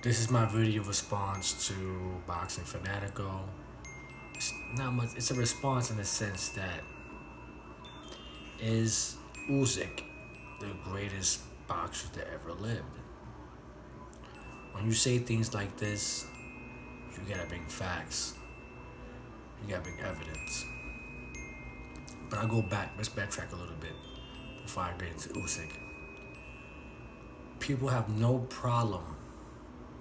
This is my video response to Boxing Fanatico. It's not much. It's a response in the sense that is Usyk the greatest boxer that ever lived? When you say things like this, you gotta bring facts. You gotta bring evidence. But I'll go back. Let's backtrack a little bit before I get into Usyk. People have no problem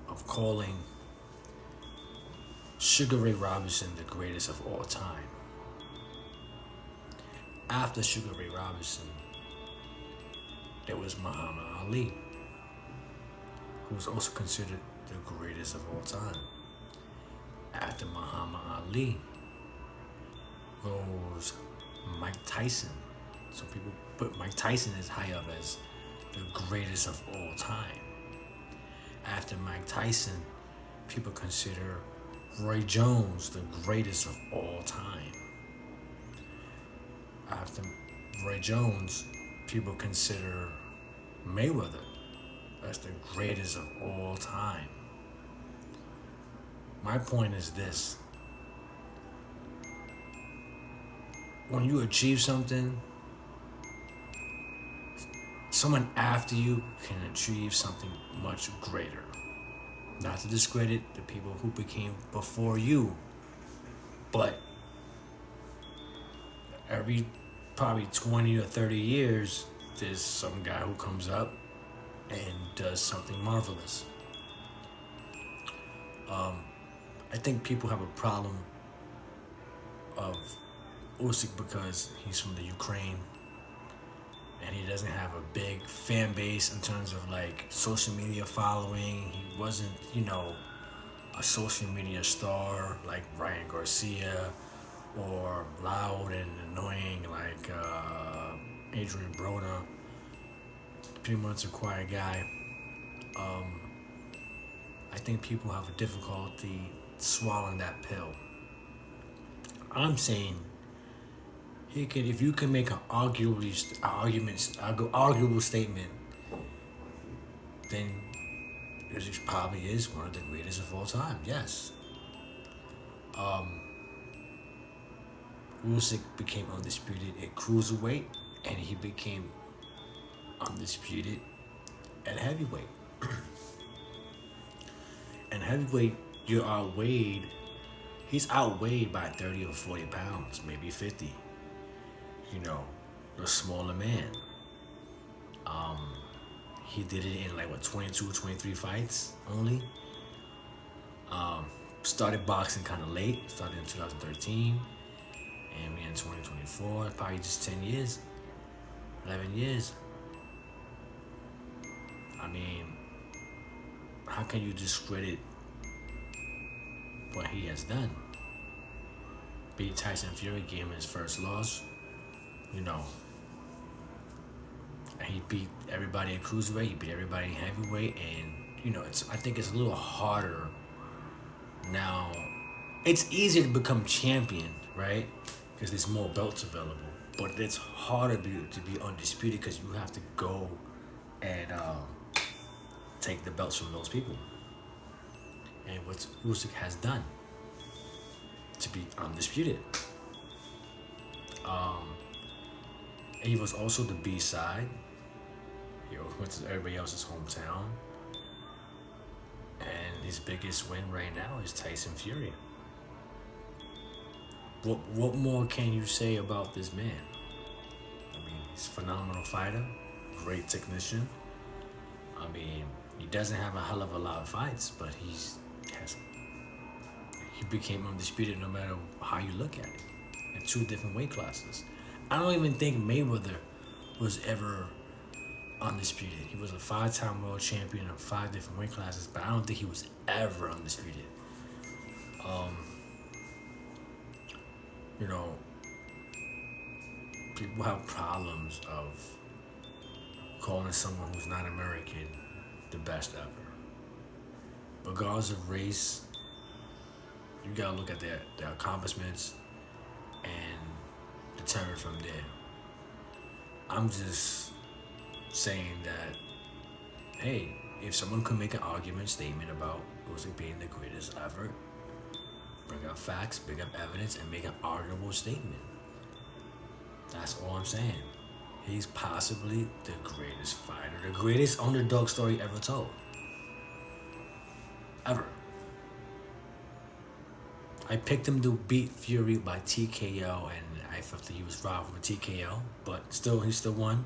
of calling Sugar Ray Robinson the greatest of all time. After Sugar Ray Robinson, there was Muhammad Ali, who was also considered the greatest of all time. After Muhammad Ali goes Mike Tyson. So people put Mike Tyson as high up as the greatest of all time. After Mike Tyson, people consider Roy Jones the greatest of all time. After Roy Jones, people consider Mayweather as the greatest of all time. My point is this: when you achieve something, someone after you can achieve something much greater. Not to discredit the people who became before you, but every probably 20 or 30 years, there's some guy who comes up and does something marvelous. I think people have a problem of Usyk because he's from the Ukraine and he doesn't have a big fan base in terms of like social media following. He wasn't, a social media star like Ryan Garcia or loud and annoying like Adrian Broner. Pretty much a quiet guy. I think people have a difficulty swallowing that pill. I'm saying if you can make an arguable statement, then it probably is one of the greatest of all time. Yes. Usyk became undisputed at cruiserweight, and he became undisputed at heavyweight. And heavyweight, he's outweighed by 30 or 40 pounds, maybe 50. The smaller man. He did it in 22, 23 fights only. Started boxing kind of late, started in 2013, and we're in 2024, probably just 10 years, 11 years. I mean, how can you discredit what he has done? Beat Tyson Fury, gave him his first loss, and he beat everybody in cruiserweight, he beat everybody in heavyweight, and I think it's a little harder now. It's easier to become champion, right? Because there's more belts available, but it's harder to be undisputed because you have to go and take the belts from those people. And what Usyk has done to be undisputed. He was also the B-side. He went to everybody else's hometown. And his biggest win right now is Tyson Fury. What more can you say about this man? I mean, he's a phenomenal fighter, great technician. I mean, he doesn't have a hell of a lot of fights, but he became undisputed no matter how you look at it, in 2 different weight classes. I don't even think Mayweather was ever undisputed. He was a 5-time world champion of 5 different weight classes, but I don't think he was ever undisputed. People have problems of calling someone who's not American the best ever. Regardless of race, you gotta look at their accomplishments and determine from there. I'm just saying that, hey, if someone could make an argument statement about Usyk being the greatest ever, bring up facts, bring up evidence, and make an arguable statement. That's all I'm saying. He's possibly the greatest fighter, the greatest underdog story ever told. Ever. I picked him to beat Fury by TKO, and I thought that he was robbed with TKO, but still, he still won.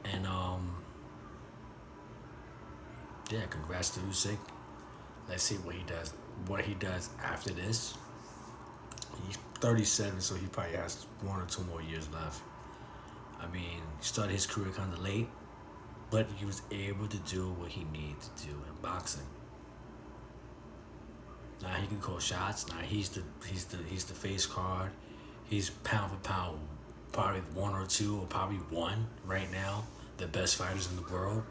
And yeah, congrats to Usyk. Let's see what he does. What he does after this. He's 37, so he probably has 1 or 2 more years left. I mean, he started his career kind of late, but he was able to do what he needed to do in boxing. Now he can call shots. Now he's the face card. He's pound for pound, probably 1 or 2 or probably 1 right now. The best fighters in the world.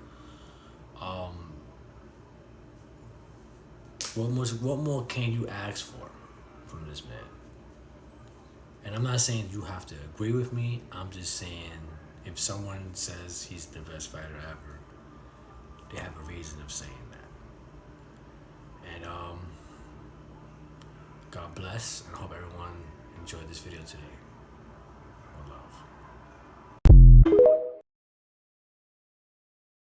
What more can you ask for from this man? And I'm not saying you have to agree with me. I'm just saying if someone says he's the best fighter ever, they have a reason of saying that. And God bless, and I hope everyone enjoyed this video today.